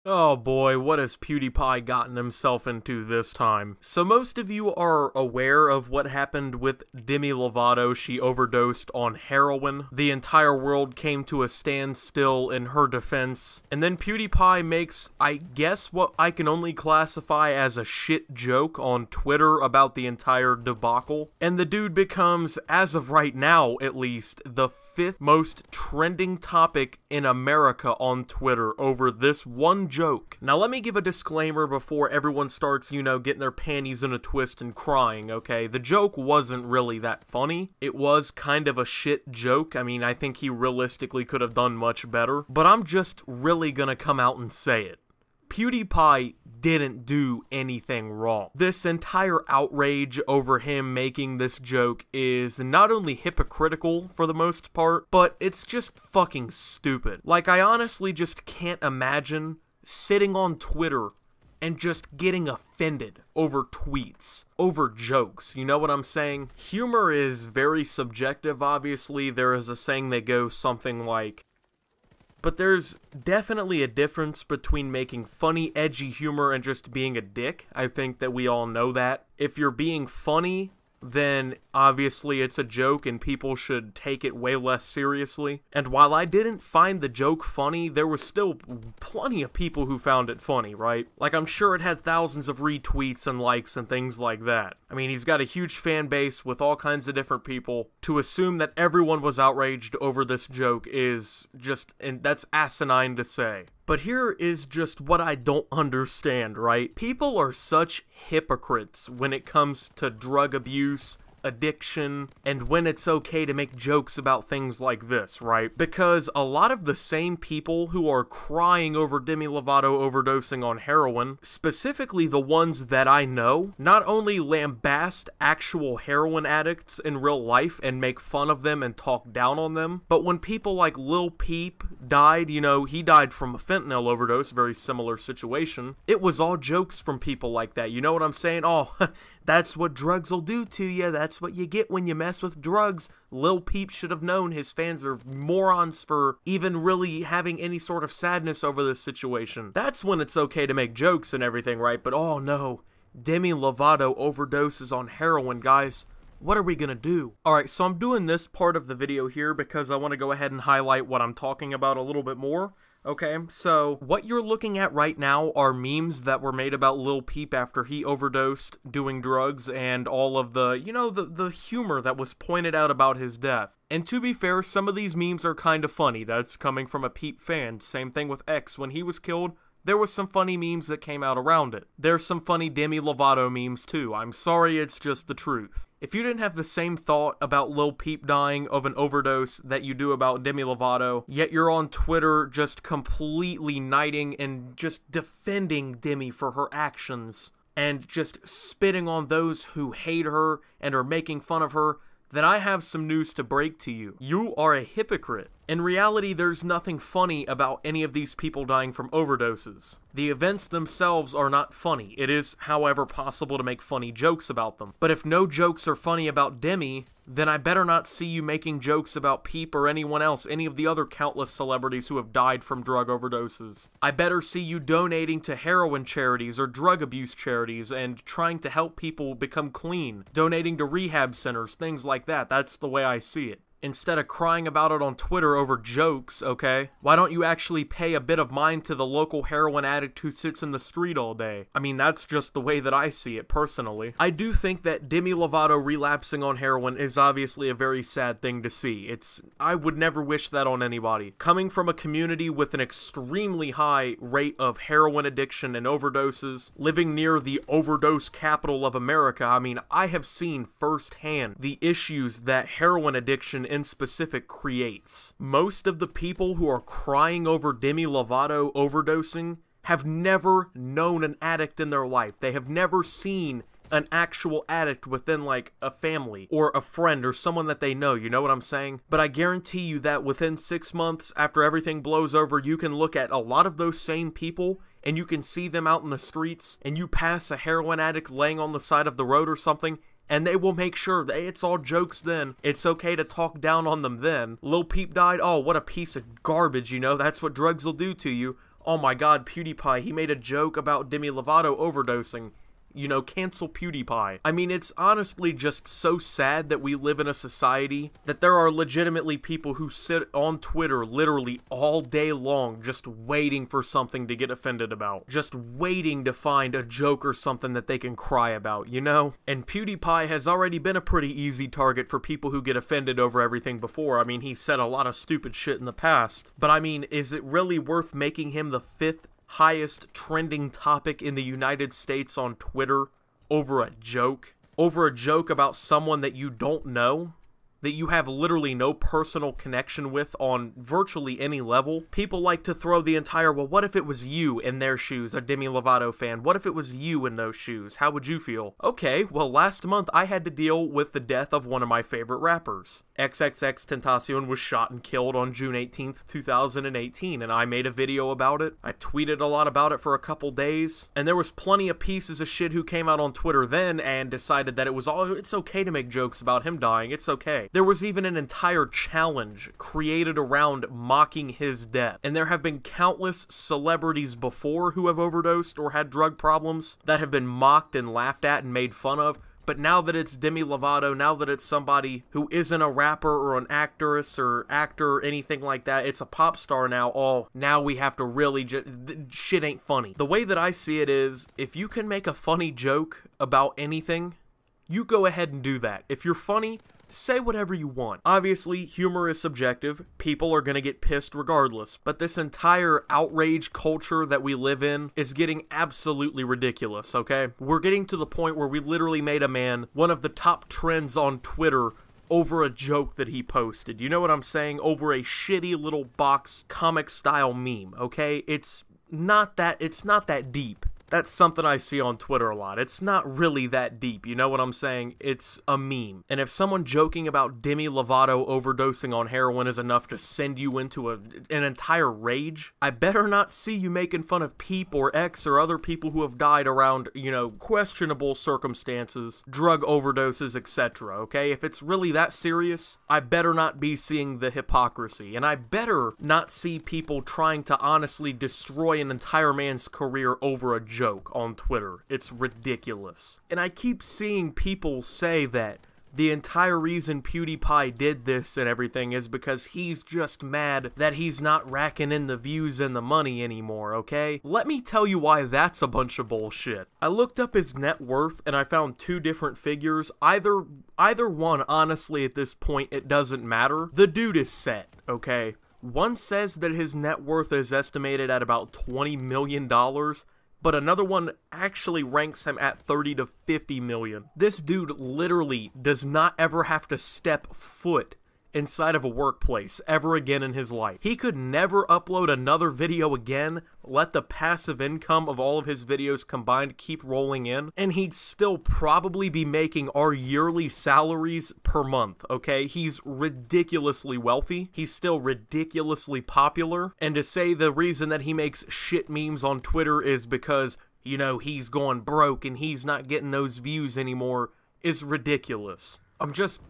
Oh boy, what has PewDiePie gotten himself into this time? So most of you are aware of what happened with Demi Lovato. She overdosed on heroin. The entire world came to a standstill in her defense. And then PewDiePie makes, I guess, what I can only classify as a shit joke on Twitter about the entire debacle. And the dude becomes, as of right now at least, the fifth most trending topic in America on Twitter over this one joke. Now let me give a disclaimer before everyone starts, you know, getting their panties in a twist and crying, okay? The joke wasn't really that funny. It was kind of a shit joke. I mean, I think he realistically could have done much better, but I'm just really gonna come out and say it. PewDiePie didn't do anything wrong. This entire outrage over him making this joke is not only hypocritical for the most part, but it's just fucking stupid. Like, I honestly just can't imagine sitting on Twitter and just getting offended over tweets, over jokes, you know what I'm saying? Humor is very subjective, obviously. There is a saying that goes something like, but there's definitely a difference between making funny, edgy humor and just being a dick. I think that we all know that. If you're being funny, then obviously it's a joke and people should take it way less seriously. And while I didn't find the joke funny, there was still plenty of people who found it funny, right? Like, I'm sure it had thousands of retweets and likes and things like that. I mean, he's got a huge fan base with all kinds of different people. To assume that everyone was outraged over this joke is just, and that's asinine to say. But here is just what I don't understand, right? People are such hypocrites when it comes to drug abuse, addiction, and when it's okay to make jokes about things like this, right? Because a lot of the same people who are crying over Demi Lovato overdosing on heroin, specifically the ones that I know, not only lambast actual heroin addicts in real life and make fun of them and talk down on them, but when people like Lil Peep died, you know, he died from a fentanyl overdose, very similar situation, it was all jokes from people like that, you know what I'm saying? Oh, that's what drugs will do to you, that's what you get when you mess with drugs. Lil Peep should have known his fans are morons for even really having any sort of sadness over this situation. That's when it's okay to make jokes and everything, right? But oh no, Demi Lovato overdoses on heroin, guys. What are we gonna do? Alright, so I'm doing this part of the video here because I want to go ahead and highlight what I'm talking about a little bit more. Okay, so what you're looking at right now are memes that were made about Lil Peep after he overdosed doing drugs and all of the, you know, the humor that was pointed out about his death. And to be fair, some of these memes are kind of funny. That's coming from a Peep fan. Same thing with X. When he was killed, there was some funny memes that came out around it. There's some funny Demi Lovato memes too. I'm sorry, it's just the truth. If you didn't have the same thought about Lil Peep dying of an overdose that you do about Demi Lovato, yet you're on Twitter just completely knighting and just defending Demi for her actions, and just spitting on those who hate her and are making fun of her, then I have some news to break to you. You are a hypocrite. In reality, there's nothing funny about any of these people dying from overdoses. The events themselves are not funny. It is, however, possible to make funny jokes about them. But if no jokes are funny about Demi, then I better not see you making jokes about Peep or anyone else, any of the other countless celebrities who have died from drug overdoses. I better see you donating to heroin charities or drug abuse charities and trying to help people become clean, donating to rehab centers, things like that. That's the way I see it. Instead of crying about it on Twitter over jokes, okay? Why don't you actually pay a bit of mind to the local heroin addict who sits in the street all day? I mean, that's just the way that I see it, personally. I do think that Demi Lovato relapsing on heroin is obviously a very sad thing to see. I would never wish that on anybody. Coming from a community with an extremely high rate of heroin addiction and overdoses, living near the overdose capital of America, I mean, I have seen firsthand the issues that heroin addiction in specific creates. Most of the people who are crying over Demi Lovato overdosing have never known an addict in their life. They have never seen an actual addict within like a family or a friend or someone that they know, you know what I'm saying? But I guarantee you that within 6 months after everything blows over, you can look at a lot of those same people and you can see them out in the streets, and you pass a heroin addict laying on the side of the road or something, and they will make sure that it's all jokes then. It's okay to talk down on them then. Lil Peep died, oh, what a piece of garbage, you know, that's what drugs will do to you. oh my god, PewDiePie, he made a joke about Demi Lovato overdosing. You know, cancel PewDiePie. I mean, it's honestly just so sad that we live in a society that there are legitimately people who sit on Twitter literally all day long just waiting for something to get offended about. Just waiting to find a joke or something that they can cry about, you know? And PewDiePie has already been a pretty easy target for people who get offended over everything before. I mean, he said a lot of stupid shit in the past. But I mean, is it really worth making him the 5th highest trending topic in the United States on Twitter over a joke? Over a joke about someone that you don't know? That you have literally no personal connection with on virtually any level? People like to throw the entire, well, what if it was you in their shoes, a Demi Lovato fan? What if it was you in those shoes? How would you feel? Okay, well, last month I had to deal with the death of one of my favorite rappers. XXXTentacion was shot and killed on June 18th, 2018, and I made a video about it. I tweeted a lot about it for a couple days, and there was plenty of pieces of shit who came out on Twitter then and decided that it's okay to make jokes about him dying, it's okay. There was even an entire challenge created around mocking his death. And there have been countless celebrities before who have overdosed or had drug problems that have been mocked and laughed at and made fun of. But now that it's Demi Lovato, now that it's somebody who isn't a rapper or an actress or actor or anything like that, it's a pop star now, now we have to really shit ain't funny. The way that I see it is, if you can make a funny joke about anything, you go ahead and do that. If you're funny, say whatever you want. Obviously, humor is subjective. People are gonna get pissed regardless. But this entire outrage culture that we live in is getting absolutely ridiculous, okay? We're getting to the point where we literally made a man one of the top trends on Twitter over a joke that he posted. You know what I'm saying? Over a shitty little box comic style meme, okay? It's not that deep. That's something I see on Twitter a lot. It's not really that deep, you know what I'm saying? It's a meme. And if someone joking about Demi Lovato overdosing on heroin is enough to send you into an entire rage, I better not see you making fun of Peep or X or other people who have died around, you know, questionable circumstances, drug overdoses, etc., okay? If it's really that serious, I better not be seeing the hypocrisy. And I better not see people trying to honestly destroy an entire man's career over a joke on Twitter. It's ridiculous. And I keep seeing people say that the entire reason PewDiePie did this and everything is because he's just mad that he's not racking in the views and the money anymore, okay? Let me tell you why that's a bunch of bullshit. I looked up his net worth and I found 2 different figures. Either one, honestly, at this point, it doesn't matter. The dude is set, okay? One says that his net worth is estimated at about $20 million, but another one actually ranks him at 30 to 50 million. This dude literally does not ever have to step foot inside of a workplace ever again in his life. He could never upload another video again, let the passive income of all of his videos combined keep rolling in, and he'd still probably be making our yearly salaries per month, okay? He's ridiculously wealthy. He's still ridiculously popular. And to say the reason that he makes shit memes on Twitter is because, you know, he's going broke and he's not getting those views anymore is ridiculous.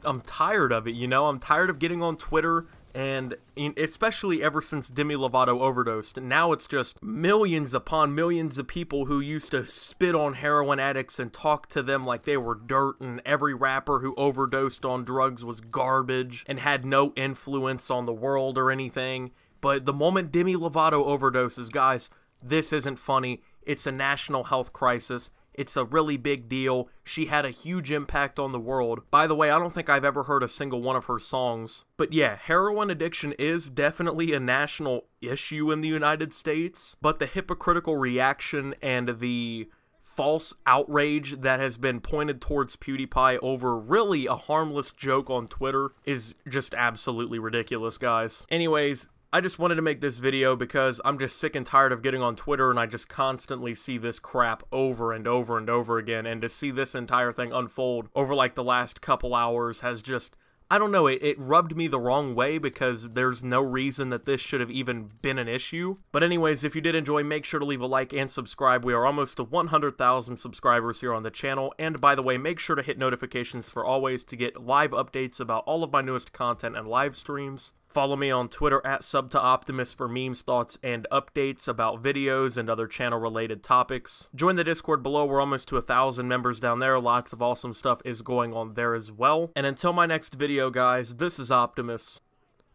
I'm tired of it, you know? I'm tired of getting on Twitter, and especially ever since Demi Lovato overdosed. Now it's just millions upon millions of people who used to spit on heroin addicts and talk to them like they were dirt, and every rapper who overdosed on drugs was garbage and had no influence on the world or anything. But the moment Demi Lovato overdoses, guys, this isn't funny. It's a national health crisis. It's a really big deal. She had a huge impact on the world. By the way, I don't think I've ever heard a single one of her songs. But yeah, heroin addiction is definitely a national issue in the United States. But the hypocritical reaction and the false outrage that has been pointed towards PewDiePie over really a harmless joke on Twitter is just absolutely ridiculous, guys. Anyways, I just wanted to make this video because I'm just sick and tired of getting on Twitter and I just constantly see this crap over and over and over again, and to see this entire thing unfold over like the last couple hours has just, I don't know, it rubbed me the wrong way because there's no reason that this should have even been an issue. But anyways, if you did enjoy, make sure to leave a like and subscribe. We are almost to 100,000 subscribers here on the channel. And by the way, make sure to hit notifications for always to get live updates about all of my newest content and live streams. Follow me on Twitter at @subtooptimus for memes, thoughts, and updates about videos and other channel-related topics. Join the Discord below. We're almost to 1,000 members down there. Lots of awesome stuff is going on there as well. And until my next video, guys, this is Optimus,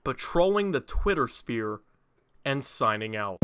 patrolling the Twitter sphere and signing out.